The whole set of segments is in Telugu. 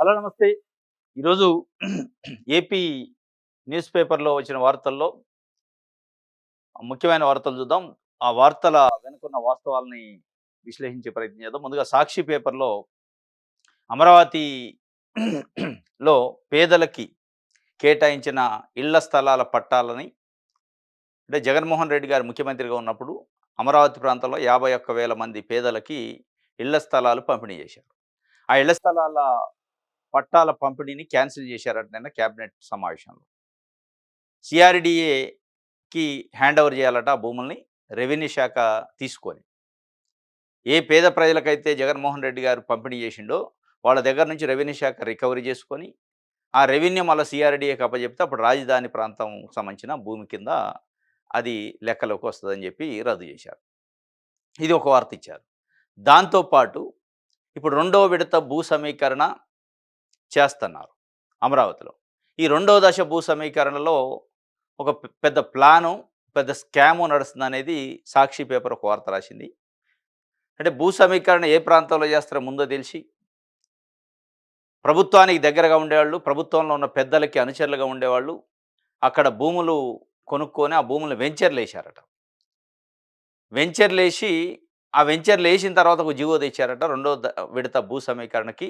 హలో నమస్తే. ఈరోజు ఏపీ న్యూస్ పేపర్‌లో వచ్చిన వార్తల్లో ముఖ్యమైన వార్తలు చూద్దాం. ఆ వార్తల వెనుకున్న వాస్తవాల్ని విశ్లేషించే ప్రయత్నం చేద్దాం. ముందుగా సాక్షి పేపర్‌లో అమరావతిలో పేదలకి కేటాయించిన ఇళ్ల స్థలాల పట్టాలని అంటే జగన్మోహన్ రెడ్డి గారు ముఖ్యమంత్రిగా ఉన్నప్పుడు అమరావతి ప్రాంతంలో 51,000 మంది పేదలకి ఇళ్ల స్థలాలు పంపిణీ చేశారు. ఆ ఇళ్ల స్థలాల పట్టాల పంపిణీని క్యాన్సిల్ చేశారట నిన్న కేబినెట్ సమావేశంలో. సిఆర్‌డిఏకి హ్యాండ్ ఓవర్ చేయాలట ఆ భూముల్ని రెవెన్యూ శాఖ తీసుకొని. ఏ పేద ప్రజలకైతే జగన్మోహన్ రెడ్డి గారు పంపిణీ చేసిండో వాళ్ళ దగ్గర నుంచి రెవెన్యూ శాఖ రికవరీ చేసుకొని, ఆ రెవెన్యూ మళ్ళా సిఆర్‌డిఏకి అప్పజెప్తే అప్పుడు రాజధాని ప్రాంతం సంబంధించిన భూమి కింద అది లెక్కలోకి వస్తదని చెప్పి రద్దు చేశారు. ఇది ఒక వార్త ఇచ్చారు. దాంతో పాటు ఇప్పుడు రెండో విడత భూ సమీకరణ చేస్తన్నారు అమరావతిలో. ఈ రెండో దశ భూ సమీకరణలో ఒక పెద్ద ప్లాను, పెద్ద స్కాము నడుస్తుందనేది సాక్షి పేపర్ ఒక వార్త రాసింది. అంటే భూ సమీకరణ ఏ ప్రాంతంలో చేస్తారో ముందో తెలిసి, ప్రభుత్వానికి దగ్గరగా ఉండేవాళ్ళు, ప్రభుత్వంలో ఉన్న పెద్దలకి అనుచరులుగా ఉండేవాళ్ళు, అక్కడ భూములు కొనుక్కొని ఆ భూములను వెంచర్‌లేశారట. వెంచర్‌లేసి, ఆ వెంచర్‌లేసిన తర్వాత ఒక జీవో తెచ్చారట రెండో విడత భూ సమీకరణకి.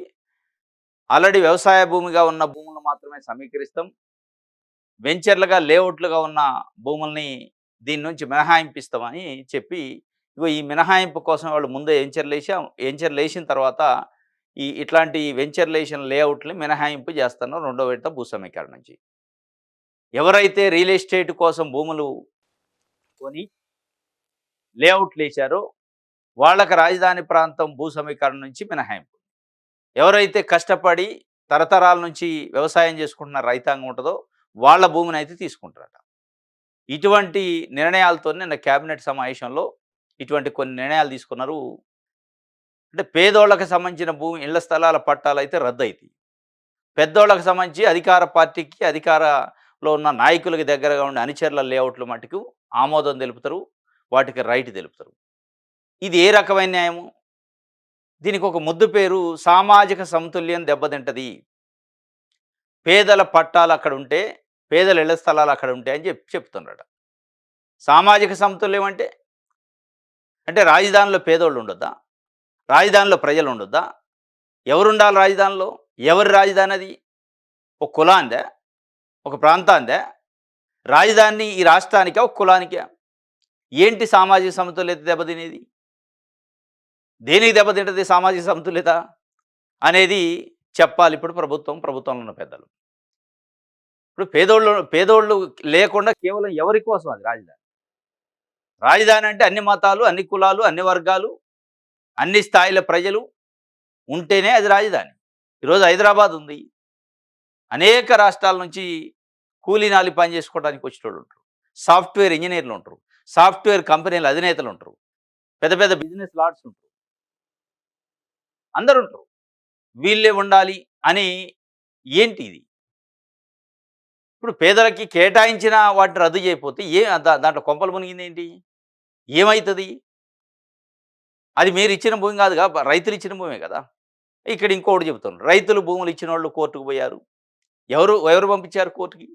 ఆల్రెడీ వ్యవసాయ భూమిగా ఉన్న భూములను మాత్రమే సమీకరిస్తాం. వెంచర్లుగా, లేఅవుట్లుగా ఉన్న భూముల్ని దీని నుంచి మినహాయింపిస్తామని చెప్పి, ఇగో ఈ మినహాయింపు కోసం వాళ్ళు ముందే ఎంచర్‌లేసిన తర్వాత ఇట్లాంటి వెంచర్‌లేసిన లేఅవుట్‌ని మినహాయింపు చేస్తున్నారు రెండో విడత భూ సమీకరణ నుంచి. ఎవరైతే రియల్ ఎస్టేట్ కోసం భూములు కొని లేఅవుట్‌లేశారో వాళ్ళకి రాజధాని ప్రాంతం భూ సమీకరణ నుంచి మినహాయింపు. ఎవరైతే కష్టపడి తరతరాల నుంచి వ్యవసాయం చేసుకుంటున్న రైతాంగం ఉంటదో వాళ్ళ భూమినైతే తీసుకుంటారట. ఇటువంటి నిర్ణయాలతోనే నిన్న కేబినెట్ సమావేశంలో ఇటువంటి కొన్ని నిర్ణయాలు తీసుకున్నారు. అంటే పేదోళ్ళకి సంబంధించిన భూమి ఇళ్ల స్థలాల పట్టాలైతే రద్దయితాయి. పెద్దోళ్ళకి సంబంధించి అధికార పార్టీకి, అధికారంలో ఉన్న నాయకులకి దగ్గరగా ఉండే అనుచరుల లేఅవుట్‌లు మట్టుకు ఆమోదం తెలుపుతారు. వాటికి రైట్ తెలుపుతారు. ఇది ఏ రకమైన న్యాయము? దీనికి ఒక ముద్దు పేరు సామాజిక సమతుల్యం దెబ్బతింటది. పేదల పట్టాలు అక్కడుంటే, పేదల ఇళ్ల స్థలాలు అక్కడుంటాయి అని చెప్తున్నారట. సామాజిక సమతుల్యం అంటే రాజధానిలో పేదోళ్ళు ఉండొద్దా? రాజధానిలో ప్రజలు ఉండొద్దా? ఎవరుండాలి రాజధానిలో? ఎవరి రాజధాని అది? ఒక కులానిదా? ఒక ప్రాంతానిదా? రాజధాని ఈ రాష్ట్రానికా? ఒక కులానికా? ఏంటి సామాజిక సమతుల్యత దెబ్బతినేది? దేనికి దెబ్బతింటది సామాజిక సమతుల్యత అనేది చెప్పాలి ఇప్పుడు ప్రభుత్వంలో ఉన్న పెద్దలు. ఇప్పుడు పేదోళ్ళు లేకుండా కేవలం ఎవరి కోసం అది రాజధాని? రాజధాని అంటే అన్ని మతాలు, అన్ని కులాలు, అన్ని వర్గాలు, అన్ని స్థాయిల ప్రజలు ఉంటేనే అది రాజధాని. ఈరోజు హైదరాబాద్ ఉంది. అనేక రాష్ట్రాల నుంచి కూలీనాలి పని చేసుకోవడానికి వచ్చేటోళ్ళు ఉంటారు. సాఫ్ట్‌వేర్ ఇంజినీర్లు ఉంటారు. సాఫ్ట్‌వేర్ కంపెనీల అధినేతలు ఉంటారు. పెద్ద పెద్ద బిజినెస్ లార్డ్స్ ఉంటారు. అందరూ ఉంటారు. వీళ్ళే ఉండాలి అని ఏంటి ఇది? ఇప్పుడు పేదలకి కేటాయించిన వాటిని రద్దు చేయకపోతే దాంట్లో కొంపలు మునిగిందేంటి? ఏమైతది? అది మీరిచ్చిన భూమి కాదుగా, రైతులు ఇచ్చిన భూమే కదా! ఇక్కడ ఇంకోటి చెబుతున్నారు. రైతులు భూములు ఇచ్చినోళ్ళు కోర్టుకు పోయారు. ఎవరు పంపించారు కోర్టుకి?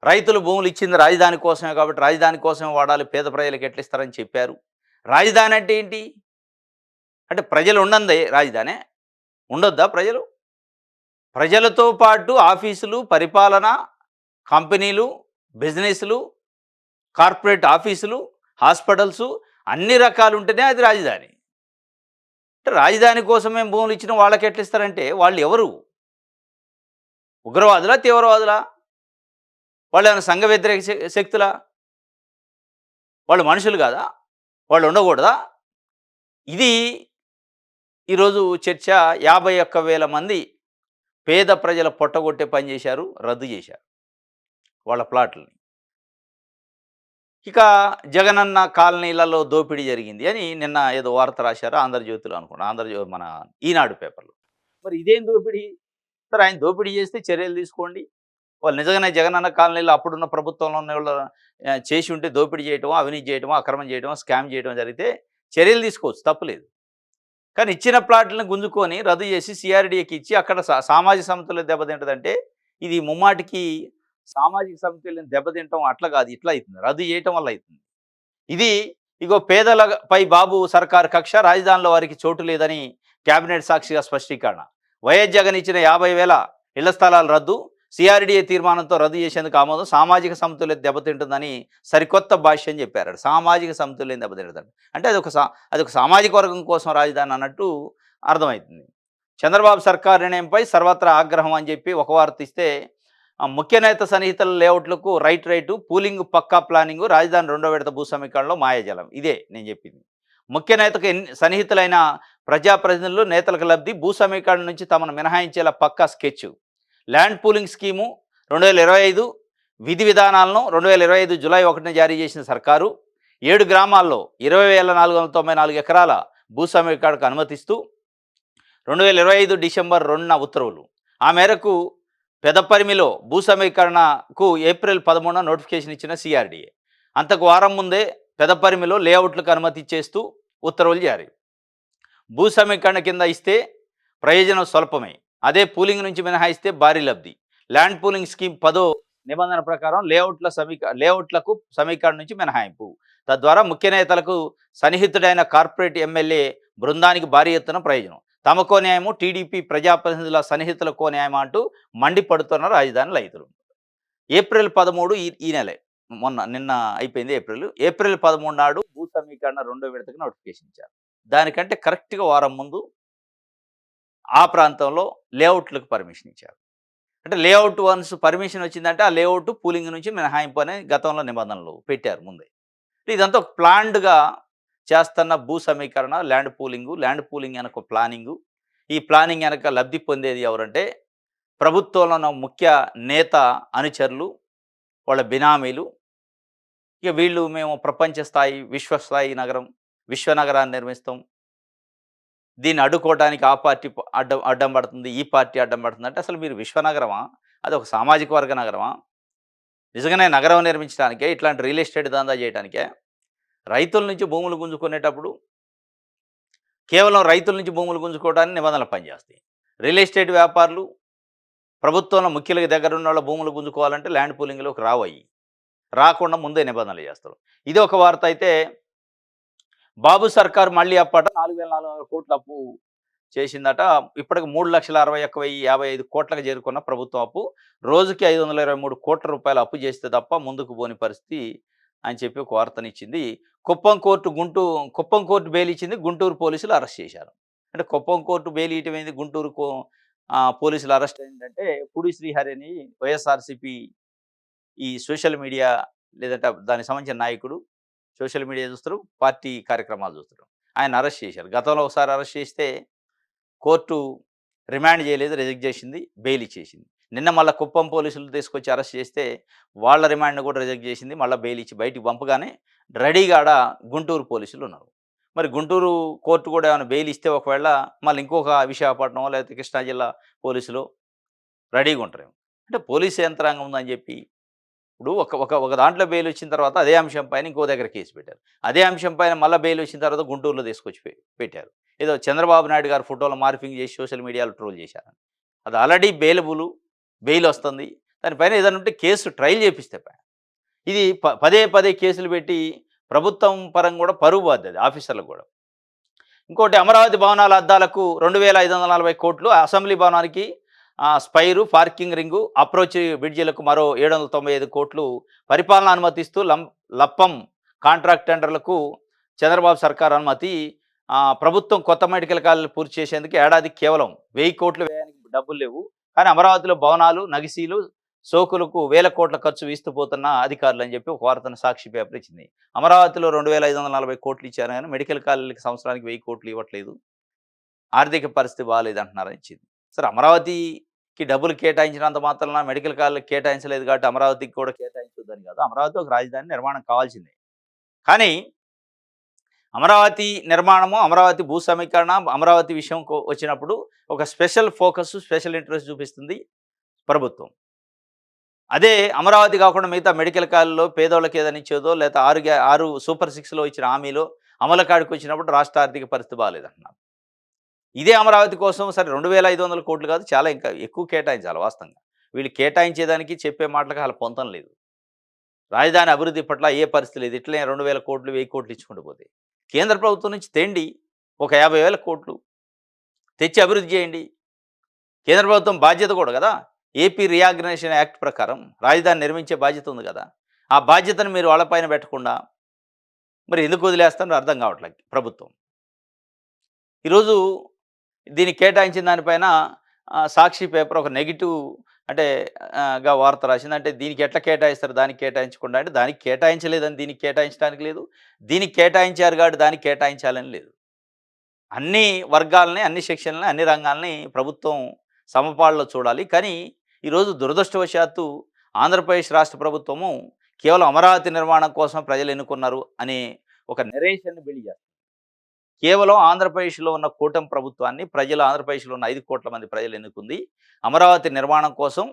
రైతులు భూములు ఇచ్చింది రాజధాని కోసమే కాబట్టి రాజధాని కోసమే వాడాలి, పేద ప్రజలకు ఎట్లా ఇస్తారని చెప్పారు. రాజధాని అంటే ఏంటి? అంటే ప్రజలు ఉండందే రాజధానే? ఉండొద్దా ప్రజలు? ప్రజలతో పాటు ఆఫీసులు, పరిపాలన, కంపెనీలు, బిజినెస్‌లు, కార్పొరేట్ ఆఫీసులు, హాస్పిటల్సు అన్ని రకాలు ఉంటేనే అది రాజధాని. అంటే రాజధాని కోసమే భూములు ఇచ్చిన వాళ్ళకి ఎట్లా ఇస్తారంటే వాళ్ళు ఎవరు? ఉగ్రవాదులా? తీవ్రవాదులా? వాళ్ళేమైనా సంఘ వ్యతిరేక శక్తులా? వాళ్ళు మనుషులు కాదా? వాళ్ళు ఉండకూడదా? ఇది ఈరోజు చర్చ. 51,000 మంది పేద ప్రజల పొట్టగొట్టే పని చేశారు, రద్దు చేశారు వాళ్ళ ప్లాట్‌లని. ఇక జగనన్న కాలనీలలో దోపిడీ జరిగింది అని నిన్న ఏదో వార్త రాశారు ఆంధ్రజ్యోతిలో అనుకుంటా. మన ఈనాడు పేపర్‌లో. మరి ఇదేం దోపిడీ? సరే ఆయన దోపిడీ చేస్తే చర్యలు తీసుకోండి. వాళ్ళు నిజంగానే జగనన్న కాలనీలో అప్పుడున్న ప్రభుత్వంలో ఉన్నోళ్ళు చేసి ఉంటే దోపిడీ చేయటమో, అవినీతి చేయటమో, అక్రమం చేయటమో, స్కామ్ చేయటమో జరిగితే చర్యలు తీసుకోవచ్చు, తప్పులేదు. కానీ ఇచ్చిన ప్లాట్‌లను గుంజుకొని రద్దు చేసి సీఆర్‌డీఏకి ఇచ్చి అక్కడ సామాజిక సమతుల్యత దెబ్బతింటదంటే ఇది ముమ్మాటికి సామాజిక సమతుల్యం దెబ్బతింటం అట్లా కాదు. ఇట్లా అయితుంది. రద్దు చేయటం వల్ల అయితుంది. ఇది ఇగో పేదలపై బాబు సర్కారు కక్ష రాజధానిలో వారికి చోటు లేదని కేబినెట్ సాక్షిగా స్పష్టీకరణ. వైఎస్ జగన్ ఇచ్చిన 50,000 ఇళ్ల స్థలాలు రద్దు. సీఆర్‌డీఏ తీర్మానంతో రద్దు చేసేందుకు ఆమోదం. సామాజిక సమతుల్యత దెబ్బతింటుందని సరికొత్త భాష్యం చెప్పారు. సామాజిక సమతుల్యం దెబ్బతింటుందంట. అంటే అదొక సామాజిక వర్గం కోసం రాజధాని అన్నట్టు అర్థమవుతుంది. చంద్రబాబు సర్కార్ నిర్ణయంపై సర్వత్రా ఆగ్రహం అని చెప్పి ఒక వార్త ఇస్తే ముఖ్య నేత సన్నిహితుల లేఅవుట్లకు రైటు, పూలింగ్ పక్కా ప్లానింగు, రాజధాని రెండో విడత భూ సమీకరణలో మాయాజలం. ఇదే నేను చెప్పింది. ముఖ్య నేతకు సన్నిహితులైన ప్రజాప్రతినిధులు, నేతలకు లబ్ధి, భూ సమీకరణ నుంచి తమను మినహాయించేలా పక్కా స్కెచ్. ల్యాండ్ పూలింగ్ స్కీము 2025 విధి విధానాలను 2025 జూలై 1న జారీ చేసిన సర్కారు 7 గ్రామాల్లో 20,494 ఎకరాల భూ సమీకరణకు అనుమతిస్తూ 2025 డిసెంబర్ 2న ఉత్తర్వులు. ఆ మేరకు పెదపరిమిలో భూ సమీకరణకు ఏప్రిల్ 13న నోటిఫికేషన్ ఇచ్చిన సీఆర్‌డీఏ. అంతకు వారం ముందే పెదపరిమిలో లేఅవుట్లకు అనుమతి ఇచ్చేస్తూ ఉత్తర్వులు జారీ. భూ సమీకరణ కింద ఇస్తే ప్రయోజనం స్వల్పమే. అదే పూలింగ్ నుంచి మినహాయిస్తే భారీ లబ్ధి. ల్యాండ్ పూలింగ్ స్కీమ్ 10వ నిబంధన ప్రకారం లేఅవుట్లకు సమీకరణ నుంచి మినహాయింపు. తద్వారా ముఖ్య నేతలకు సన్నిహితుడైన కార్పొరేట్ ఎమ్మెల్యే బృందానికి భారీ ఎత్తున ప్రయోజనం. తమకో న్యాయము, టీడీపీ ప్రజాప్రతినిధుల సన్నిహితులకో న్యాయం అంటూ మండిపడుతున్న రాజధాని రైతులు. ఏప్రిల్ 13 ఈ నెలే నిన్న అయిపోయింది ఏప్రిల్ 13 నాడు భూ సమీకరణ రెండో విడతకు నోటిఫికేషన్ ఇచ్చారు. దానికంటే కరెక్ట్గా వారం ముందు ఆ ప్రాంతంలో లేఅవుట్లకు పర్మిషన్ ఇచ్చారు. అంటే లేఅవుట్ వన్స్ పర్మిషన్ వచ్చిందంటే ఆ లేఅవుట్ పూలింగ్ నుంచి మినహాయింపు అనే గతంలో నిబంధనలు పెట్టారు ముందే. ఇదంతా ప్లాన్డ్గా చేస్తున్న భూ సమీకరణ, ల్యాండ్ పూలింగ్ వెనక ప్లానింగు. ఈ ప్లానింగ్ వెనక లబ్ధి పొందేది ఎవరంటే ప్రభుత్వంలో ఉన్న ముఖ్య నేత అనుచరులు, వాళ్ళ బినామీలు. ఇక వీళ్ళు మేము ప్రపంచ స్థాయి, విశ్వస్థాయి నగరం, విశ్వనగరాన్ని నిర్మిస్తాం, దీన్ని అడ్డుకోవడానికి ఆ పార్టీ అడ్డం పడుతుంది, ఈ పార్టీ అడ్డం పడుతుంది అంటే అసలు మీరు విశ్వనగరమా? అది ఒక సామాజిక వర్గ నగరమా? నిజంగానే నగరం నిర్మించడానికే, ఇట్లాంటి రియల్ ఎస్టేట్ దందా చేయడానికే? రైతుల నుంచి భూములు గుంజుకునేటప్పుడు కేవలం రైతుల నుంచి భూములు గుంజుకోవడానికి నిబంధనలు పనిచేస్తాయి. రియల్ ఎస్టేట్ వ్యాపారులు ప్రభుత్వంలో ముఖ్యులకి దగ్గర ఉన్న వాళ్ళ భూములు గుంజుకోవాలంటే ల్యాండ్ పూలింగ్లోకి రాకుండా ముందే నిబంధనలు చేస్తారు. ఇది ఒక వార్త అయితే బాబు సర్కార్ మళ్ళీ అప్పట 4,400 కోట్ల అప్పు చేసిందట. ఇప్పటికి 3,61,055 కోట్లకు చేరుకున్న ప్రభుత్వం అప్పు. రోజుకి 523 కోట్ల రూపాయల అప్పు చేస్తే తప్ప ముందుకు పోని పరిస్థితి అని చెప్పి ఒక వార్తనిచ్చింది. కుప్పం కోర్టు బెయిల్ ఇచ్చింది, గుంటూరు పోలీసులు అరెస్ట్ చేశారు. అంటే కుప్పం కోర్టు బెయిల్ ఇవ్వటం ఏంది, గుంటూరు పోలీసులు అరెస్ట్ అయిందంటే పుడి శ్రీహరి అని వైఎస్ఆర్సీపీ ఈ సోషల్ మీడియా లేదంటే దానికి సంబంధించిన నాయకుడు, సోషల్ మీడియా చూస్తారు, పార్టీ కార్యక్రమాలు చూస్తారు. ఆయన అరెస్ట్ చేశారు. గతంలో ఒకసారి అరెస్ట్ చేస్తే కోర్టు రిమాండ్ చేయలేదు, రిజెక్ట్ చేసింది, బెయిల్ ఇచ్చేసింది. నిన్న మళ్ళీ కుప్పం పోలీసులు తీసుకొచ్చి అరెస్ట్ చేస్తే వాళ్ళ రిమాండ్ను కూడా రిజెక్ట్ చేసింది, మళ్ళీ బెయిల్ ఇచ్చి బయటికి పంపగానే రెడీగా గుంటూరు పోలీసులు ఉన్నారు. మరి గుంటూరు కోర్టు కూడా ఏమైనా బెయిల్ ఇస్తే ఒకవేళ మళ్ళీ ఇంకొక విశాఖపట్నం లేకపోతే కృష్ణా జిల్లా పోలీసులు రెడీగా ఉంటారు. అంటే పోలీసు యంత్రాంగం ఉందని చెప్పి ఇప్పుడు ఒక దాంట్లో బెయిల్ వచ్చిన తర్వాత అదే అంశం పైన ఇంకో దగ్గర కేసు పెట్టారు. అదే అంశం పైన మళ్ళీ బెయిల్ వచ్చిన తర్వాత గుంటూరులో తీసుకొచ్చి పెట్టారు. ఏదో చంద్రబాబు నాయుడు గారు ఫోటోలు మార్పింగ్ చేసి సోషల్ మీడియాలో ట్రోల్ చేశారు. అది ఆల్రెడీ బెయిల్ వస్తుంది. దానిపైన ఏదైనా ఉంటే కేసు ట్రయల్ చేపిస్తే ఇది పదే కేసులు పెట్టి ప్రభుత్వం పరంగా కూడా పరువు బాధ్యత ఆఫీసర్లకు కూడా. ఇంకోటి అమరావతి భవనాల అద్దాలకు 2,540 కోట్లు, అసెంబ్లీ భవనానికి స్పైరు, పార్కింగ్ రింగు, అప్రోచ్ బ్రిడ్జిలకు మరో 795 కోట్లు పరిపాలన అనుమతిస్తూ లప్పం కాంట్రాక్ట్ టెండర్లకు చంద్రబాబు సర్కార్ అనుమతి. ప్రభుత్వం కొత్త మెడికల్ కాలేజీలు పూర్తి చేసేందుకు ఏడాదికి కేవలం 1000 కోట్లు వ్యయానికి డబ్బులు లేవు. కానీ అమరావతిలో భవనాలు, నగిసీలు, సోకులకు 1000 కోట్ల ఖర్చు వీస్తుపోతున్న అధికారులు అని చెప్పి ఒక వార్తను సాక్షి పేపర్ ఇచ్చింది. అమరావతిలో 2,540 కోట్లు ఇచ్చారు కానీ మెడికల్ కాలేజీలకు సంవత్సరానికి 1000 కోట్లు ఇవ్వట్లేదు, ఆర్థిక పరిస్థితి బాగాలేదు అంటున్నారని ఇచ్చింది. సరే, అమరావతికి డబ్బులు కేటాయించినంత మాత్రాన మెడికల్ కాలేజీకి కేటాయించలేదు కాబట్టి అమరావతికి కూడా కేటాయించొద్దని కాదు. అమరావతి ఒక రాజధాని నిర్మాణం కావాల్సిందే. కానీ అమరావతి నిర్మాణము, అమరావతి భూ సమీకరణ, అమరావతి విషయం వచ్చినప్పుడు ఒక స్పెషల్ ఫోకస్, స్పెషల్ ఇంట్రెస్ట్ చూపిస్తుంది ప్రభుత్వం. అదే అమరావతి కాకుండా మిగతా మెడికల్ కాలేజీలో పేదోళ్ళకి ఏదైనా ఇచ్చేదో లేదా 6 సూపర్ 6లో ఇచ్చిన హామీలో అమలు కాడికి వచ్చినప్పుడు రాష్ట్ర ఆర్థిక పరిస్థితి బాగాలేదంటున్నారు. ఇదే అమరావతి కోసం సరే 2,500 కోట్లు కాదు, చాలా ఇంకా ఎక్కువ కేటాయించాలి వాస్తవంగా. వీళ్ళు కేటాయించేదానికి చెప్పే మాటలకి ఆళ్ళ పొంతన లేదు. రాజధాని అభివృద్ధి పట్ల ఏ పరిస్థితి లేదు. ఇట్లనే 2,000 కోట్లు, 1000 కోట్లు ఇచ్చుకుంటూ పోతే. కేంద్ర ప్రభుత్వం నుంచి తేండి. ఒక 50,000 కోట్లు తెచ్చి అభివృద్ధి చేయండి. కేంద్ర ప్రభుత్వం బాధ్యత కూడా కదా! ఏపీ రీఆర్గనైజేషన్ యాక్ట్ ప్రకారం రాజధాని నిర్మించే బాధ్యత ఉంది కదా! ఆ బాధ్యతను మీరు వాళ్ళ పైన పెట్టకుండా మరి ఎందుకు వదిలేస్తున్నారో అర్థం కావట్లేదు ప్రభుత్వం. ఈరోజు దీనికి కేటాయించిన దానిపైన సాక్షి పేపర్ ఒక నెగెటివ్ అంటే గా వార్త రాసింది. అంటే దీనికి ఎట్లా కేటాయిస్తారు దానికి కేటాయించకుండా అంటే దానికి కేటాయించలేదని దీనికి కేటాయించడానికి లేదు. దీనికి కేటాయించారు కాబట్టి దానికి కేటాయించాలని లేదు. అన్ని వర్గాలని, అన్ని సెక్షన్లని, అన్ని రంగాల్ని ప్రభుత్వం సమపాల్లో చూడాలి. కానీ ఈరోజు దురదృష్టవశాత్తు ఆంధ్రప్రదేశ్ రాష్ట్ర ప్రభుత్వము కేవలం అమరావతి నిర్మాణం కోసం ప్రజలు ఎన్నుకున్నారు అనే ఒక నెరేషన్‌ని బిల్డ్ చేస్తుంది. కేవలం ఆంధ్రప్రదేశ్‌లో ఉన్న కూటమి ప్రభుత్వాన్ని ప్రజలు ఆంధ్రప్రదేశ్‌లో ఉన్న 5,00,00,000 మంది ప్రజలు ఎన్నుకుంది. అమరావతి నిర్మాణం కోసం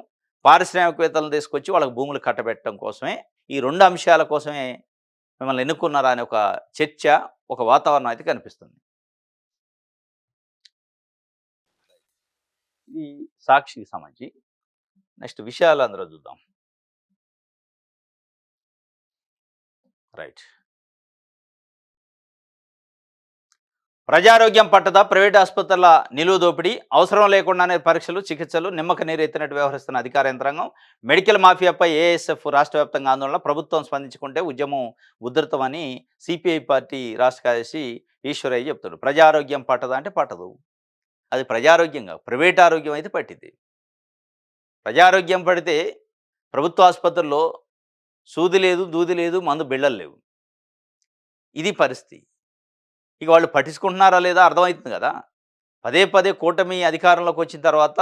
పారిశ్రామికవేత్తలను తీసుకొచ్చి వాళ్ళకి భూములు కట్టబెట్టడం కోసమే. ఈ 2 అంశాల కోసమే మిమ్మల్ని ఎన్నుకున్నారా అనే ఒక చర్చ, ఒక వాతావరణం అయితే కనిపిస్తుంది. ఇది సాక్షికి సంబంధించి. నెక్స్ట్ విషయాలు అందులో చూద్దాం. రైట్. ప్రజారోగ్యం పట్టదా ప్రైవేట్ ఆసుపత్రుల నిలువ దోపిడీ, అవసరం లేకుండానే పరీక్షలు, చికిత్సలు నిమ్మక నీరెత్తినట్టు వ్యవహరిస్తున్న అధికార యంత్రాంగం, మెడికల్ మాఫియాపై ఏఎస్ఎఫ్ రాష్ట్ర వ్యాప్తంగా ఆందోళన, ప్రభుత్వం స్పందించుకుంటే ఉద్యమం ఉధృతమని సిపిఐ పార్టీ రాష్ట్ర కార్యదర్శి ఈశ్వరయ్య చెప్తాడు. ప్రజారోగ్యం పట్టదా అంటే పట్టదు. అది ప్రజారోగ్యంగా ప్రైవేట్ ఆరోగ్యం అయితే పట్టింది. ప్రజారోగ్యం పడితే ప్రభుత్వ ఆసుపత్రుల్లో సూది లేదు, దూది లేదు, మందు బిళ్ళలు లేవు. ఇది పరిస్థితి. ఇక వాళ్ళు పట్టించుకుంటున్నారా లేదా అర్థమవుతుంది కదా! పదే పదే కూటమి అధికారంలోకి వచ్చిన తర్వాత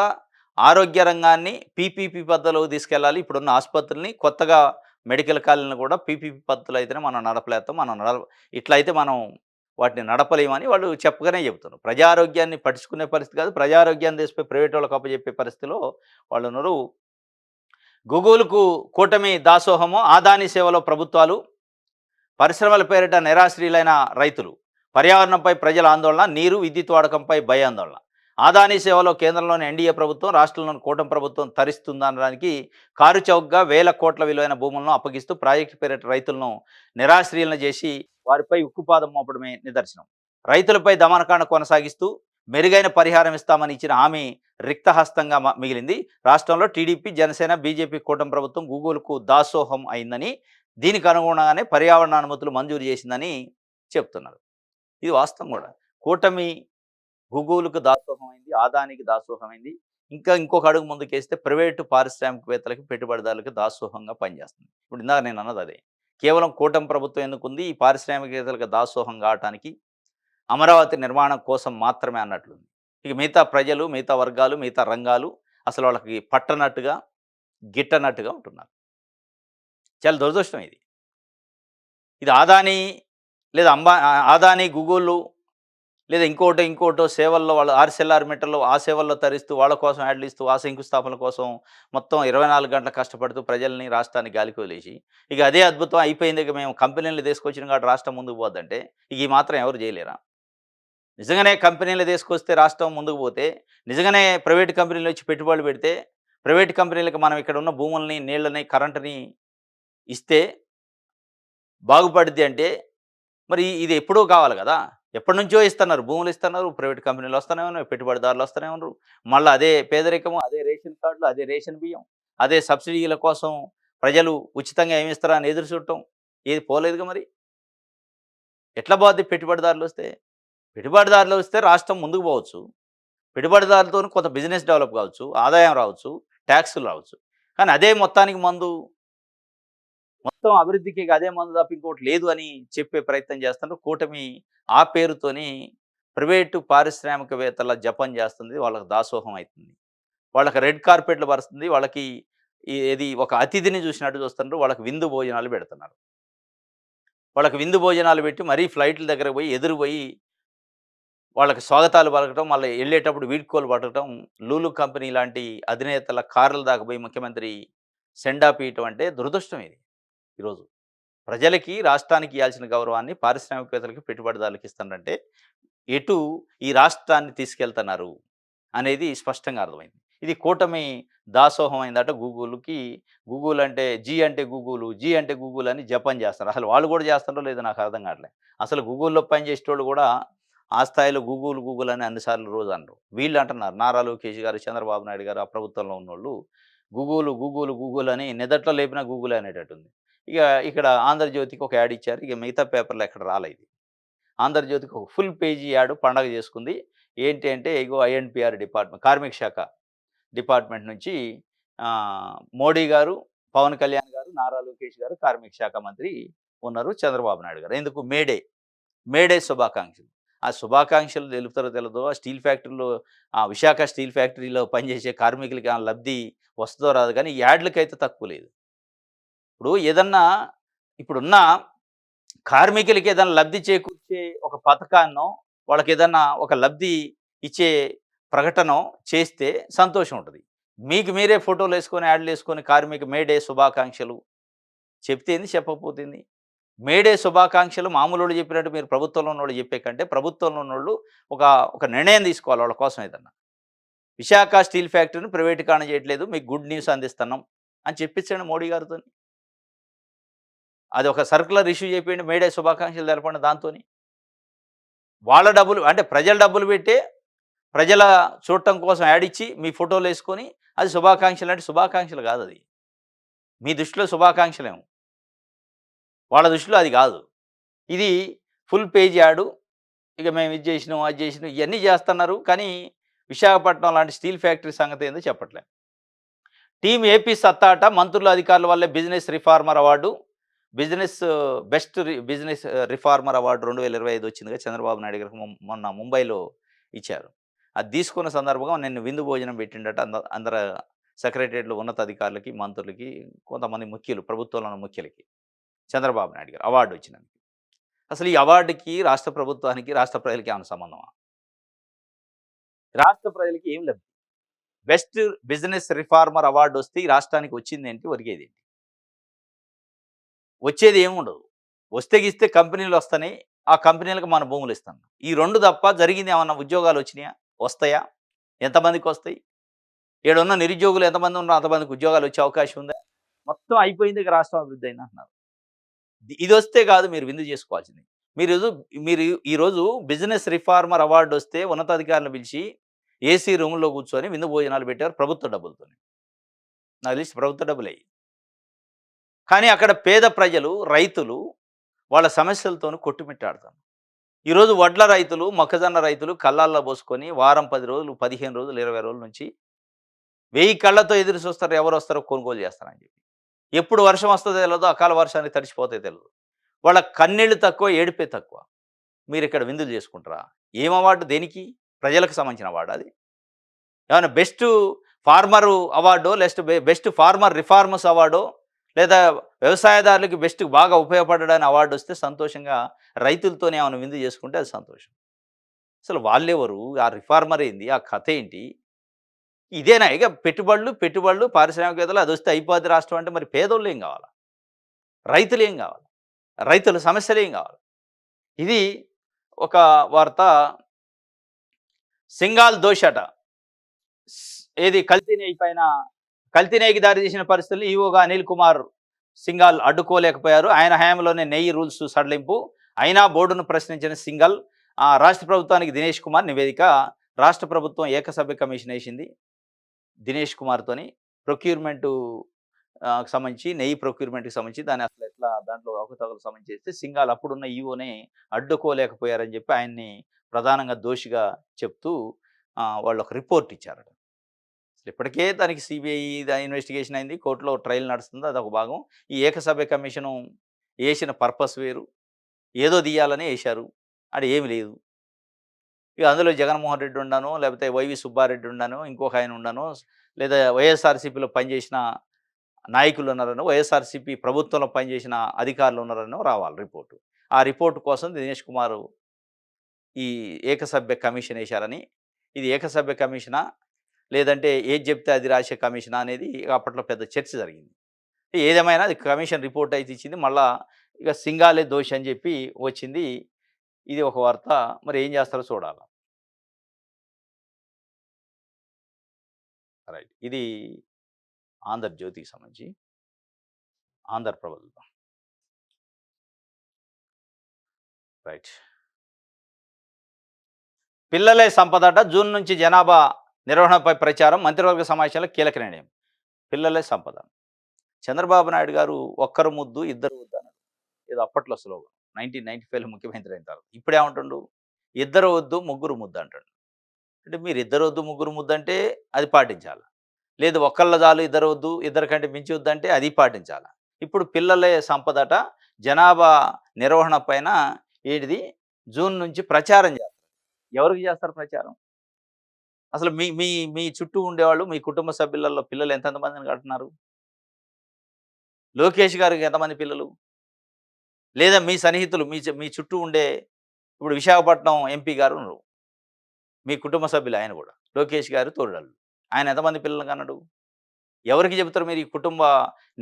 ఆరోగ్య రంగాన్ని పీపీపీ పద్ధతిలోకి తీసుకెళ్ళాలి. ఇప్పుడున్న ఆసుపత్రుల్ని కొత్తగా మెడికల్ కాలేజీలను కూడా పీపీపీ పద్ధతిలో అయితేనే మనం నడపలేస్తాం. ఇట్లయితే మనం వాటిని నడపలేమని వాళ్ళు చెప్పగానే చెబుతున్నారు. ప్రజారోగ్యాన్ని పట్టించుకునే పరిస్థితి కాదు. ప్రజారోగ్యాన్ని తీసిపోయి ప్రైవేట్ వాళ్ళకి అప్పచెప్పే పరిస్థితిలో వాళ్ళున్నారు. గూగుల్‌కు కూటమి దాసోహము, ఆదాని సేవలో ప్రభుత్వాలు, పరిశ్రమల పేరిట నిరాశ్రయులైన రైతులు, పర్యావరణంపై ప్రజల ఆందోళన, నీరు, విద్యుత్ వాడకంపై భయాందోళన. ఆదాని సేవలో కేంద్రంలోని ఎన్డీఏ ప్రభుత్వం, రాష్ట్రంలోని కూటమి ప్రభుత్వం తరిస్తుందనడానికి కారు చౌకగా వేల కోట్ల విలువైన భూములను అప్పగిస్తూ ప్రాజెక్టు పేరిట రైతులను నిరాశ్రయులను చేసి వారిపై ఉక్కుపాదం మోపడమే నిదర్శనం. రైతులపై దమనకాండ కొనసాగిస్తూ మెరుగైన పరిహారం ఇస్తామని ఇచ్చిన హామీ రిక్తహస్తంగా మిగిలింది. రాష్ట్రంలో టీడీపీ, జనసేన, బీజేపీ కూటమి ప్రభుత్వం గూగుల్‌కు దాసోహం అయిందని, దీనికి అనుగుణంగానే పర్యావరణ అనుమతులు మంజూరు చేసిందని చెప్తున్నారు. ఇది వాస్తవం కూడా. కూటమి గూగుల్‌కు దాసోహమైంది, ఆదానికి దాసోహమైంది. ఇంకా ఇంకొక అడుగు ముందుకేస్తే ప్రైవేటు పారిశ్రామికవేత్తలకి, పెట్టుబడిదారులకు దాసోహంగా పనిచేస్తుంది. ఇప్పుడు ఇందాక నేను అన్నది అదే. కేవలం కూటమి ప్రభుత్వం ఎందుకుంది ఈ పారిశ్రామికవేత్తలకు దాసోహం కావటానికి, అమరావతి నిర్మాణం కోసం మాత్రమే అన్నట్లుంది. ఇక మిగతా ప్రజలు, మిగతా వర్గాలు, మిగతా రంగాలు అసలు వాళ్ళకి పట్టనట్టుగా, గిట్టనట్టుగా ఉంటున్నారు. చాలా దురదృష్టం ఇది. ఇది ఆదాని లేదా ఆదాని, గూగుల్ లేదా ఇంకోటో సేవల్లో వాళ్ళు ఆర్సెల్ఆర్‌మిట్టన్‌లో ఆ సేవల్లో తరిస్తూ వాళ్ళ కోసం యాడ్లు ఇస్తూ ఆ శంకుస్థాపన కోసం మొత్తం 24 గంటలు కష్టపడుతూ ప్రజల్ని, రాష్ట్రాన్ని గాలికి వదిలేసి ఇక అదే అద్భుతం అయిపోయింది. ఇక మేము కంపెనీలు తీసుకొచ్చినాం కాబట్టి రాష్ట్రం ముందుకు పోద్దంటే ఇక ఈ మాత్రం ఎవరు చేయలేరా? నిజంగానే కంపెనీలు తీసుకొస్తే రాష్ట్రం ముందుకు పోతే, నిజంగానే ప్రైవేట్ కంపెనీలు వచ్చి పెట్టుబడులు పెడితే, ప్రైవేట్ కంపెనీలకు మనం ఇక్కడ ఉన్న భూముల్ని, నీళ్ళని, కరెంటుని ఇస్తే బాగుపడిద్ది అంటే మరి ఇది ఎప్పుడూ కావాలి కదా! ఎప్పటినుంచో ఇస్తున్నారు. భూములు ఇస్తున్నారు. ప్రైవేట్ కంపెనీలు వస్తూనే ఉన్నాయి. పెట్టుబడిదారులు వస్తూనే ఉన్నారు. మళ్ళా అదే పేదరికము, అదే రేషన్ కార్డులు, అదే రేషన్ బియ్యం, అదే సబ్సిడీల కోసం ప్రజలు ఉచితంగా ఏమిస్తారా అని ఎదురు చూడటం. ఏది పోలేదుగా మరి. ఎట్లా పోద్ది పెట్టుబడిదారులొస్తే? పెట్టుబడిదారులొస్తే రాష్ట్రం ముందుకు పోవచ్చు. పెట్టుబడిదారులతోని కొంత బిజినెస్ డెవలప్ కావచ్చు. ఆదాయం రావచ్చు. ట్యాక్సులు రావచ్చు. కానీ అదే మొత్తానికి మొత్తం అభివృద్ధికి అదే మందు తప్ప ఇంకోటి లేదు అని చెప్పే ప్రయత్నం చేస్తున్నారు. కూటమి ఆ పేరుతోని ప్రైవేటు పారిశ్రామికవేత్తల జపం చేస్తుంది. వాళ్ళకి దాసోహం అయితుంది. వాళ్ళకి రెడ్ కార్పెట్లు పరుస్తుంది. వాళ్ళకి ఏది ఒక అతిథిని చూసినట్టు చూస్తున్నారు. వాళ్ళకి విందు భోజనాలు పెడుతున్నారు. వాళ్ళకి విందు భోజనాలు పెట్టి మరీ ఫ్లైట్‌ల దగ్గరకు పోయి ఎదురు పోయి వాళ్ళకి స్వాగతాలు పలకటం, మళ్ళీ ఎళ్ళేటప్పుడు వీడ్కోలు పలకటం, లూలు కంపెనీ లాంటి అధినేతల కార్ల దాకా పోయి ముఖ్యమంత్రి సెండ్ ఆఫ్ ఇయ్యటం అంటే దురదృష్టం ఇది ఈరోజు. ప్రజలకి, రాష్ట్రానికి ఇయ్యాల్సిన గౌరవాన్ని పారిశ్రామికవేత్తలకి, పెట్టుబడిదారులకి ఇస్తున్నారంటే ఎటు ఈ రాష్ట్రాన్ని తీసుకెళ్తున్నారు అనేది స్పష్టంగా అర్థమైంది. ఇది కూటమి దాసోహం అయిందట గూగుల్‌కి. గూగుల్ అంటే జీ అంటే గూగులు, జీ అంటే గూగుల్ అని జపం చేస్తున్నారు. అసలు వాళ్ళు కూడా చేస్తున్నారో లేదో నాకు అర్థం కావట్లే. అసలు గూగుల్‌లో పనిచేసేటోళ్ళు కూడా ఆ స్థాయిలో గూగుల్, గూగుల్ అని అన్ని సార్లు రోజు అనరు. వీళ్ళు అంటున్నారు. నారా లోకేష్ గారు, చంద్రబాబు నాయుడు గారు ఆ ప్రభుత్వంలో ఉన్నోళ్ళు గూగుల్, గూగుల్, గూగుల్ అని నిదట్లో లేపినా గూగులే అనేటట్టుంది. ఇక ఇక్కడ ఆంధ్రజ్యోతికి ఒక యాడ్ ఇచ్చారు. ఇక మిగతా పేపర్‌లో ఎక్కడ రాలే ఇది. ఆంధ్రజ్యోతికి ఒక ఫుల్ పేజీ యాడ్ పండగ చేసుకుంది. ఏంటి అంటే ఇగో ఐఎన్‌పీఆర్ డిపార్ట్‌మెంట్ కార్మిక శాఖ డిపార్ట్‌మెంట్ నుంచి మోడీ గారు, పవన్ కళ్యాణ్ గారు, నారా లోకేష్ గారు కార్మిక శాఖ మంత్రి ఉన్నారు. చంద్రబాబు నాయుడు గారు. ఎందుకు మేడే శుభాకాంక్షలు. ఆ శుభాకాంక్షలు తెలుపుతారో తెలదో ఆ స్టీల్ ఫ్యాక్టరీలో విశాఖ స్టీల్ ఫ్యాక్టరీలో పనిచేసే కార్మికులకి ఏమైనా లబ్ధి వస్తదో రాదో కానీ ఈ యాడ్లకైతే తక్కువ లేదు. ఇప్పుడు ఏదన్నా ఇప్పుడున్న కార్మికులకి ఏదైనా లబ్ధి చేకూర్చే ఒక పథకాన్నో, వాళ్ళకేదన్నా ఒక లబ్ధి ఇచ్చే ప్రకటనో చేస్తే సంతోషం ఉంటది. మీకు మీరే ఫోటోలేసుకొని, యాడ్‌లేసుకొని కార్మిక మే డే శుభాకాంక్షలు చెప్తే ఏంది, చెప్పకపోతే ఏంది? మే డే శుభాకాంక్షలు మామూలోళ్ళు చెప్పినట్టు మీరు ప్రభుత్వంలో ఉన్నోళ్ళు చెప్పే కంటే, ప్రభుత్వంలో ఉన్నోళ్ళు ఒక ఒక నిర్ణయం తీసుకోవాలి వాళ్ళ కోసం ఏదన్నా. విశాఖ స్టీల్ ఫ్యాక్టరీని ప్రైవేటీకరణ చేయట్లేదు. మీకు గుడ్ న్యూస్ అందిస్తున్నాం అని చెప్పించండి మోడీ గారితోని. అది ఒక సర్క్యులర్ ఇష్యూ చేపియండి. మే డే శుభాకాంక్షలు తెలపండి దాంతోని. వాళ్ళ డబ్బులు అంటే ప్రజల డబ్బులు పెట్టే, ప్రజల చూడటం కోసం యాడ్ ఇచ్చి, మీ ఫోటోలేసుకొని అది శుభాకాంక్షలు అంటే శుభాకాంక్షలు కాదది. మీ దృష్టిలో శుభాకాంక్షలేమో. వాళ్ళ దృష్టిలో అది కాదు. ఇది ఫుల్ పేజ్ యాడు. ఇక మేము ఇది చేసినాం, అది చేసినాం ఇయన్నీ చేస్తున్నారు. కానీ విశాఖపట్నం లాంటి స్టీల్ ఫ్యాక్టరీ సంగతి ఏందో చెప్పట్లే. టీమ్ ఏపీ సత్తాట మంత్రులు, అధికారుల వల్లే business reformer award. Business business reformer award 2025 వచ్చిందిగా చంద్రబాబు నాయుడు గారికి మొన్న ముంబైలో ఇచ్చారు. అది తీసుకున్న సందర్భంగా నిన్న విందు భోజనం పెట్టిండట అందరు సెక్రటరియట్‌లో ఉన్నతాధికారులకి, మంత్రులకి, కొంతమంది ముఖ్యులు, ప్రభుత్వంలో ఉన్న ముఖ్యులకి. చంద్రబాబు నాయుడు గారు అవార్డు వచ్చినందుకు. అసలు ఈ అవార్డుకి రాష్ట్ర ప్రభుత్వానికి, రాష్ట్ర ప్రజలకి ఏమైనా సంబంధమా? రాష్ట్ర ప్రజలకి ఏం లబ్ధి? బెస్ట్ బిజినెస్ రిఫార్మర్ అవార్డ్ వస్తే ఈ రాష్ట్రానికి వచ్చిందేంటి? ఒరిగేదేంటి? వచ్చేది ఏముండదు. వస్తే గిస్తే కంపెనీలొస్తన్నాయి. ఆ కంపెనీలకు మన భూములిస్తాం. ఈ 2 తప్ప జరిగింది ఏమన్నా ఉద్యోగాలొచ్చినాయా? వస్తాయా? ఎంతమందికొస్తాయి? ఈడున్న నిరుద్యోగులు ఎంతమంది ఉన్నారో అంతమందికి ఉద్యోగాలొచ్చే అవకాశం ఉందా? మొత్తం అయిపోయింది ఇక రాష్ట్రం అభివృద్ధి అయిందంటున్నారు. ఇదొస్తే కాదు మీరు విందు చేసుకోవాల్సింది. మీరు మీరు ఈరోజు బిజినెస్ రిఫార్మర్ అవార్డొస్తే ఉన్నతాధికారులను పిలిచి ఏసీ రూమ్‌లో కూర్చొని విందు భోజనాలు పెట్టారు ప్రభుత్వ డబ్బులతోని. నాకు తెలిసి ప్రభుత్వ డబ్బులే. కానీ అక్కడ పేద ప్రజలు, రైతులు వాళ్ళ సమస్యలతోని కొట్టుమిట్టాడుతారు. ఈరోజు వడ్ల రైతులు, మొక్కజొన్న రైతులు కళ్ళాల్లో పోసుకొని వారం 10 రోజులు, 15 రోజులు, 20 రోజుల నుంచి 1000 కళ్ళతో ఎదురు చూస్తారు ఎవరొస్తారో కొనుగోలు చేస్తారని చెప్పి. ఎప్పుడు వర్షం వస్తదో తెలవదు, అకాల వర్షానికి తడిసిపోతే తెలవదు. వాళ్ళ కన్నీళ్లు తక్కువ, ఏడుపే తక్కువ. మీరిక్కడ విందులు చేసుకుంటారా? ఏం అవార్డు దేనికి? ప్రజలకు సంబంధించిన అవార్డా అది? ఏమన్నా బెస్ట్ ఫార్మరు అవార్డో, లేకపోతే బెస్ట్ ఫార్మర్ రిఫార్మర్స్ అవార్డో, లేదా వ్యవసాయదారులకి బెస్ట్ బాగా ఉపయోగపడడానికి అవార్డు వస్తే సంతోషంగా రైతులతోనే ఏమైనా విందు చేసుకుంటే అది సంతోషం. అసలు వాళ్ళెవరు? ఆ రిఫార్మర్ ఏంది? ఆ కథ ఏంటి? ఇదేనా ఇక పెట్టుబడులు, పారిశ్రామికవేత్తలు అదొస్తే అయిపోద్ది రాష్ట్రం అంటే మరి పేదోళ్ళు ఏం కావాలా? రైతులేం కావాలి? రైతుల సమస్యలేం కావాలి? ఇది ఒక వార్త. సింగాల్ దోషట. ఏది కల్తీ నెయ్యి పైన కల్తీ నెయ్యికి దారి తీసిన పరిస్థితుల్లో ఈవోగా అనిల్ కుమార్ సింఘాల్ అడ్డుకోలేకపోయారు. ఆయన హయాంలోనే నెయ్యి రూల్స్ సడలింపు. అయినా బోర్డును ప్రశ్నించిన సింఘాల్ రాష్ట్ర ప్రభుత్వానికి దినేష్ కుమార్ నివేదిక. రాష్ట్ర ప్రభుత్వం ఏకసభ్య కమిషన్ వేసింది దినేష్ కుమార్‌తోని. ప్రొక్యూర్‌మెంటు సంబంధించి నెయ్యి ప్రొక్యూర్‌మెంట్‌కి సంబంధించి దాన్ని అసలు ఎట్లా దాంట్లో అవకతవకలకు సంబంధించి చేస్తే సింఘాల్ అప్పుడున్న ఈవోనే అడ్డుకోలేకపోయారని చెప్పి ఆయన్ని ప్రధానంగా దోషిగా చెప్తూ వాళ్ళు ఒక రిపోర్ట్ ఇచ్చారట. ఇప్పటికే దానికి సిబిఐ ఇన్వెస్టిగేషన్ అయింది. కోర్టులో ట్రయల్ నడుస్తుంది. అదొక భాగం. ఈ ఏకసభ్య కమిషను ఏసిన పర్పస్ వేరు. ఏదో తీయాలని ఏశారు. ఆడ ఏమి లేదు. ఇక అందులో జగన్మోహన్ రెడ్డి ఉండానో, లేకపోతే వైవి సుబ్బారెడ్డి ఉండానో, ఇంకొక ఆయన ఉండానో, లేదా వైఎస్ఆర్‌సీపీలో పనిచేసిన నాయకులు ఉన్నారనో, వైఎస్ఆర్‌సీపీ ప్రభుత్వంలో పనిచేసిన అధికారులు ఉన్నారనో రావాలి రిపోర్టు. ఆ రిపోర్ట్ కోసం దినేష్ కుమారు ఈ ఏకసభ్య కమిషన్ ఏశారని, ఇది ఏకసభ్య కమిషనా? లేదంటే ఏది చెప్తే అది రాసే కమిషనా అనేది అప్పట్లో పెద్ద చర్చ జరిగింది. ఏదేమైనా అది కమిషన్ రిపోర్ట్ అయితే ఇచ్చింది. మళ్ళా ఇక సింఘాలే దోషి అని చెప్పి వచ్చింది. ఇది ఒక వార్త. మరి ఏం చేస్తారో చూడాలి. రైట్. ఇది 'ఆంధ్రజ్యోతి'కి సంబంధించి 'ఆంధ్రప్రభలో' రైట్. పిల్లలే సంపదట జూన్ నుంచి జనాభా నిర్వహణపై ప్రచారం మంత్రివర్గ సమావేశంలో కీలక నిర్ణయం. పిల్లలే సంపద. చంద్రబాబు నాయుడు గారు ఒక్కరు ముద్దు, ఇద్దరు వద్దు అన్నాడు. ఏదో అప్పట్లో స్లోగన్. 1995లో ముఖ్యమంత్రి అయిన తర్వాత. ఇప్పుడేమంటుండు? ఇద్దరు వద్దు, ముగ్గురు ముద్దు అంటాడు. అంటే మీరు ఇద్దరు వద్దు, ముగ్గురు ముద్దు అంటే అది పాటించాలి. లేదు ఒక్కళ్ళ చాలు, ఇద్దరు వద్దు, ఇద్దరి కంటే మించి వద్దంటే అది పాటించాలి. ఇప్పుడు పిల్లలే సంపదట జనాభా నిర్వహణ పైన ఏంటిది జూన్ నుంచి ప్రచారం చేస్తారు. ఎవరికి చేస్తారు ప్రచారం? అసలు మీ మీ మీ చుట్టూ ఉండేవాళ్ళు, మీ కుటుంబ సభ్యులలో పిల్లలు ఎంతెంత మందిని కంటున్నారు? లోకేష్ గారికి ఎంతమంది పిల్లలు? లేదా మీ సన్నిహితులు మీ చుట్టూ ఉండే ఇప్పుడు విశాఖపట్నం ఎంపీ గారు ఉన్నారు. మీ కుటుంబ సభ్యులు ఆయన కూడా. లోకేష్ గారు తోడళ్ళు. ఆయన ఎంతమంది పిల్లల్ని కన్నాడు? ఎవరికి చెబుతారు మీరు ఈ కుటుంబ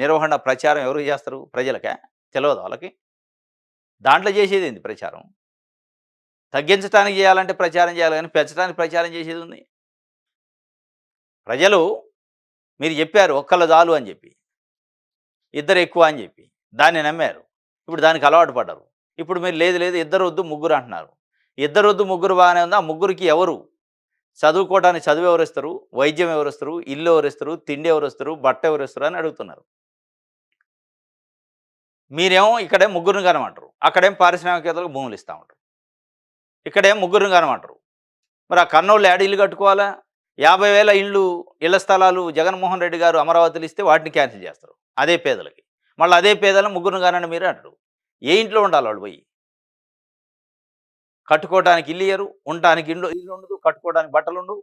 నిర్వహణ ప్రచారం ఎవరికి చేస్తారు? ప్రజలకా? తెలవదా వాళ్ళకి? దాంట్లో చేసేదేంది ప్రచారం? తగ్గించటానికి చేయాలంటే ప్రచారం చేయాలి గానీ, పెంచడానికి ప్రచారం చేసేదుంది. ప్రజలు మీరు చెప్పారు ఒక్కళ్ళు చాలు అని చెప్పి. ఇద్దరు ఎక్కువ అని చెప్పి. దాన్ని నమ్మారు. ఇప్పుడు దానికి అలవాటు పడ్డారు. ఇప్పుడు మీరు లేదు లేదు ఇద్దరొద్దు, ముగ్గురు అంటున్నారు. ఇద్దరొద్దు, ముగ్గురు బాగానే ఉంది. ఆ ముగ్గురికి ఎవరు? చదువుకోవడానికి చదువు ఎవరిస్తారు? వైద్యం ఎవరిస్తారు? ఇల్లు ఎవరిస్తారు? తిండి ఎవరిస్తారు? బట్ట ఎవరిస్తారు? అని అడుగుతున్నారు. మీరేమో ఇక్కడేమో ముగ్గురిని కనమంటారు. అక్కడేమో పారిశ్రామికవేత్తలకు భూములు ఇస్తా ఉంటారు. ఇక్కడేమో ముగ్గురిని కనమంటారు. మరి ఆ కన్నోళ్ళు ఏడ ఇల్లు కట్టుకోవాలా? 50,000 ఇళ్ల స్థలాలు జగన్మోహన్ రెడ్డి గారు అమరావతిలో ఇస్తే వాటిని క్యాన్సిల్ చేస్తారు. అదే పేదలకి. మళ్ళీ అదే పేదలను ముగ్గురిని కానండి మీరే అంటారు. ఏ ఇంట్లో ఉండాలి వాళ్ళు పోయి? కట్టుకోవడానికి ఇల్లు ఇయ్యరు, ఉండటానికి ఇల్లు ఉండదు, కట్టుకోవడానికి బట్టలుండవు,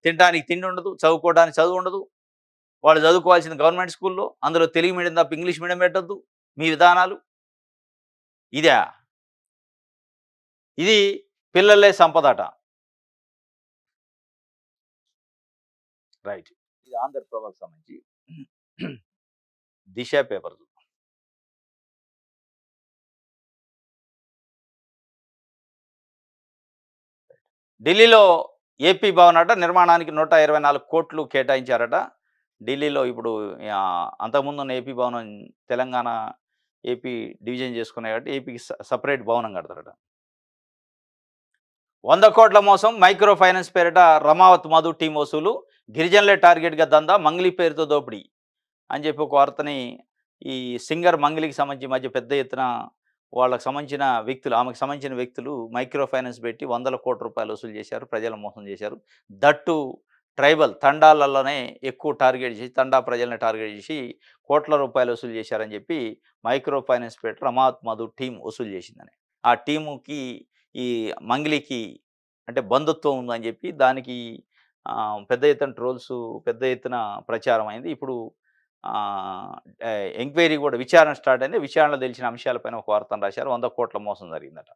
తినడానికి తిండి ఉండదు, చదువుకోవడానికి చదువు ఉండదు. వాళ్ళు చదువుకోవాల్సింది గవర్నమెంట్ స్కూల్‌లో. అందులో తెలుగు మీడియం తప్ప ఇంగ్లీష్ మీడియం పెట్టొద్దు. మీ విధానాలు ఇదా? ఇది పిల్లలే సంపదట. రైట్. ఇది ఆంధ్రప్రభకు సంబంధించి 'దిశ' పేపర్. ఢిల్లీలో ఏపీ భవన్ అట నిర్మాణానికి 124 కోట్లు కేటాయించారట. ఢిల్లీలో ఇప్పుడు అంతకుముందున్న ఏపీ భవనం తెలంగాణ, ఏపీ డివిజన్ చేసుకున్నాయి కాబట్టి ఏపీకి సెపరేట్ భవనం కడతారట. 100 కోట్ల మోసం మైక్రో ఫైనాన్స్ పేరిట రమావత్ మధు టీం వసూలు, గిరిజనులే టార్గెట్‌గా దందా, మంగ్లీ పేరుతో దోపిడీ అని చెప్పి ఒక వార్తని ఈ సింగర్ మంగ్లీకి సంబంధించి ఈ మధ్య పెద్ద ఎత్తున వాళ్ళకి సంబంధించిన వ్యక్తులు, ఆమెకు సంబంధించిన వ్యక్తులు మైక్రో ఫైనాన్స్ పెట్టి వందల కోట్ల రూపాయలు వసూలు చేశారు. ప్రజలను మోసం చేశారు. దట్టు ట్రైబల్ తండాలలోనే ఎక్కువ టార్గెట్ చేసి, తండా ప్రజల్ని టార్గెట్ చేసి కోట్ల రూపాయలు వసూలు చేశారని చెప్పి మైక్రో ఫైనాన్స్ పేట రమావత్ మధు టీం వసూలు చేసిందని. ఆ టీముకి ఈ మంగ్లీకి అంటే బంధుత్వం ఉందని చెప్పి దానికి పెద్ద ఎత్తున ట్రోల్స్, పెద్ద ఎత్తున ప్రచారం అయింది. ఇప్పుడు ఎంక్వైరీ కూడా విచారణ స్టార్ట్ అయింది. విచారణలో తెలిసిన అంశాలపైన ఒక వార్తను రాశారు. 100 కోట్ల మోసం జరిగిందట.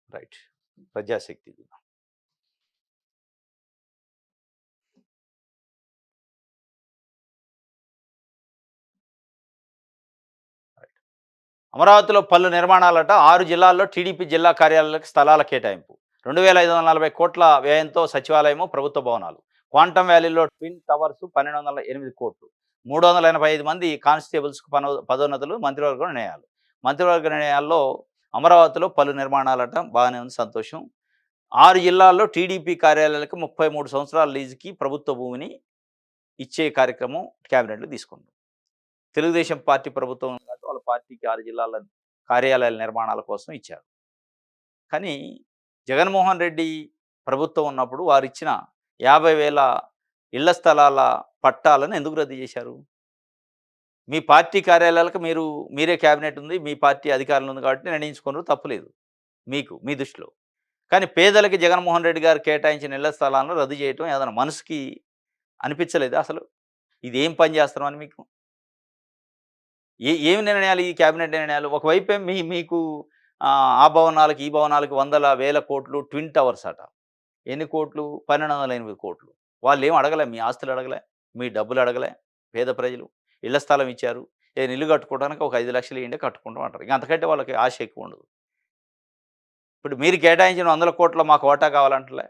రైట్. ప్రజాశక్తి. అమరావతిలో పలు నిర్మాణాలట. 6 జిల్లాల్లో టీడీపీ జిల్లా కార్యాలయాలకు స్థలాల కేటాయింపు. 2,540 కోట్ల వ్యయంతో సచివాలయము, ప్రభుత్వ భవనాలు. క్వాంటమ్ వ్యాలీలో ట్విన్ టవర్స్ 1,208 కోట్లు. 385 మంది కానిస్టేబుల్స్‌కు పదోన్నతులు, మంత్రివర్గ నిర్ణయాలు. మంత్రివర్గ నిర్ణయాల్లో అమరావతిలో పలు నిర్మాణాలట. బాగానే ఉంది, సంతోషం. 6 జిల్లాల్లో టీడీపీ కార్యాలయాలకు 33 సంవత్సరాల లీజుకి ప్రభుత్వ భూమిని ఇచ్చే కార్యక్రమం క్యాబినెట్‌లో తీసుకుంది. తెలుగుదేశం పార్టీ ప్రభుత్వం ఉంది కాబట్టి వాళ్ళ పార్టీకి 6 జిల్లాల కార్యాలయాల నిర్మాణాల కోసం ఇచ్చారు. కానీ జగన్మోహన్ రెడ్డి ప్రభుత్వం ఉన్నప్పుడు వారిచ్చిన 50,000 ఇళ్ల స్థలాల పట్టాలను ఎందుకు రద్దు చేశారు? మీ పార్టీ కార్యాలయాలకు మీరే క్యాబినెట్ ఉంది, మీ పార్టీ అధికారంలో ఉంది కాబట్టి నిర్ణయించుకున్నారు, తప్పులేదు మీ దృష్టిలో. కానీ పేదలకి జగన్మోహన్ రెడ్డి గారు కేటాయించిన ఇళ్ల స్థలాలను రద్దు చేయటం ఏదైనా మనసుకి అనిపించలేదా అసలు? ఇది ఏం పని చేస్తున్నామని మీకు? ఏమి నిర్ణయాలు ఈ క్యాబినెట్ నిర్ణయాలు? ఒకవైపే మీకు ఆ భవనాలకి, ఈ భవనాలకి వందల, వేల కోట్లు ట్విన్ టవర్స్ అట. ఎన్ని కోట్లు? 1,208 కోట్లు. వాళ్ళేం అడగలే, మీ ఆస్తులు అడగలే, మీ డబ్బులు అడగలే. పేద ప్రజలు ఇళ్ల స్థలం ఇచ్చారు. నేను ఇల్లు కట్టుకోవడానికి ఒక 5,00,000 ఇయ్యండి కట్టుకుంటాం అంటారు. ఇంక అంతకంటే వాళ్ళకి ఆశ ఎక్కువ ఉండదు. ఇప్పుడు మీరు కేటాయించిన 100,00,00,000 మాకు వాటా కావాలంటలే.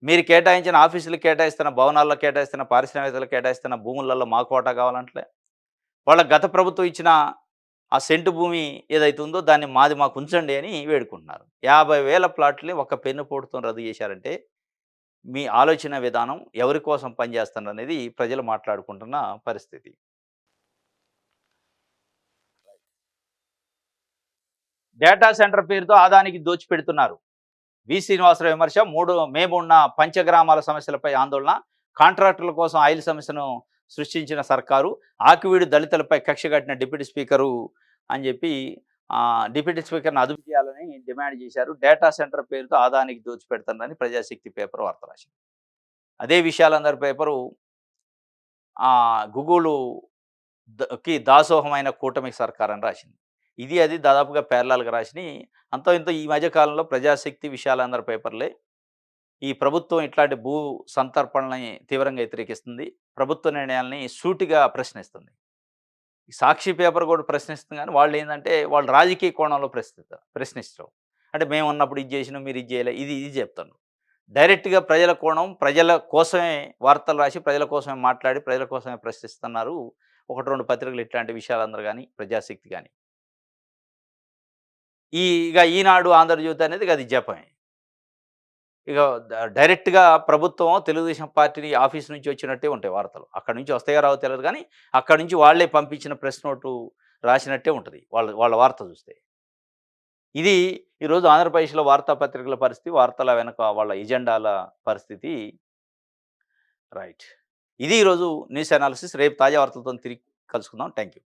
మీరు కేటాయించిన ఆఫీసులకు కేటాయిస్తున్న, భవనాల్లో కేటాయిస్తున్న, పారిశ్రామికవేత్తలకు కేటాయిస్తున్న భూములలో మాకు వాటా కావాలంటలే. వాళ్ళ గత ప్రభుత్వం ఇచ్చిన ఆ సెంటు భూమి ఏదైతే ఉందో దాన్ని మాకు ఉంచండి అని వేడుకుంటున్నారు. 50,000 ప్లాట్‌ని ఒక పెన్నుపోటుతోని రద్దు చేశారంటే, మీ ఆలోచన విధానం ఎవరి కోసం పనిచేస్తుందనేది ప్రజలు మాట్లాడుకుంటున్న పరిస్థితి. డేటా సెంటర్ పేరుతో ఆదానికి దోచిపెడుతున్నారు. శ్రీనివాసరావు విమర్శ. మేమున్న పంచగ్రామాల సమస్యలపై ఆందోళన. కాంట్రాక్టర్ల కోసం ఆయిల్ సమస్యను సృష్టించిన సర్కారు. ఆకివీడు దళితులపై కక్ష కట్టిన డిప్యూటీ స్పీకరు అని చెప్పి డిప్యూటీ స్పీకర్‌ని అదుపు చేయాలని డిమాండ్ చేశారు. డేటా సెంటర్ పేరుతో ఆదానికి దోచిపెడుతున్నారని ప్రజాశక్తి పేపర్ వార్త రాసింది. అదే విషయాలందరి పేపరు గూగులు దాసోహమైన కూటమి సర్కార్ అని రాసింది. ఇది అది దాదాపుగా ప్యారలల్‌గా రాసినయి. అంతో ఇంతో ఈ మధ్య కాలంలో ప్రజాశక్తి, విశాలాంధ్ర పేపర్‌లే ఈ ప్రభుత్వం ఇట్లాంటి సంతర్పణలని తీవ్రంగా వ్యతిరేకిస్తుంది. ప్రభుత్వ నిర్ణయాల్ని సూటిగా ప్రశ్నిస్తుంది. ఈ సాక్షి పేపర్ కూడా ప్రశ్నిస్తుంది గానీ వాళ్ళేందంటే వాళ్ళు రాజకీయ కోణంలో ప్రశ్నించరు. అంటే మేమున్నప్పుడు ఇది జేసినాం, మీరు ఇది జేయలే ఇది చెప్తాను. డైరెక్ట్‌గా ప్రజల కోణం, ప్రజల కోసమే వార్తలు రాసి, ప్రజల కోసమే మాట్లాడి, ప్రజల కోసమే ప్రశ్నిస్తున్నారు. 1, 2 పత్రికలు ఇట్లాంటి విషయాలందరూ గాని, ప్రజాశక్తి గాని. ఇక ఈనాడు, ఆంధ్రజ్యోతి అనేది అది జపమే. ఇక డైరెక్ట్‌గా ప్రభుత్వం తెలుగుదేశం పార్టీ ఆఫీస్ నుంచి వచ్చినట్టే ఉంటాయి వార్తలు. అక్కడి నుంచి వస్తాయో రావో తెలవదు గానీ, అక్కడి నుంచి వాళ్ళే పంపించిన ప్రెస్ నోటు రాసినట్టే ఉంటది. వాళ్ళ వార్త చూస్తే. ఇది ఈరోజు ఆంధ్రప్రదేశ్‌లో వార్తాపత్రికల పరిస్థితి, వార్తల వెనక వాళ్ళ ఎజెండాల పరిస్థితి. రైట్. ఇది ఈరోజు న్యూస్ అనాలిసిస్. రేపు తాజా వార్తలతోని తిరిగి కలుసుకుందాం. Thank you.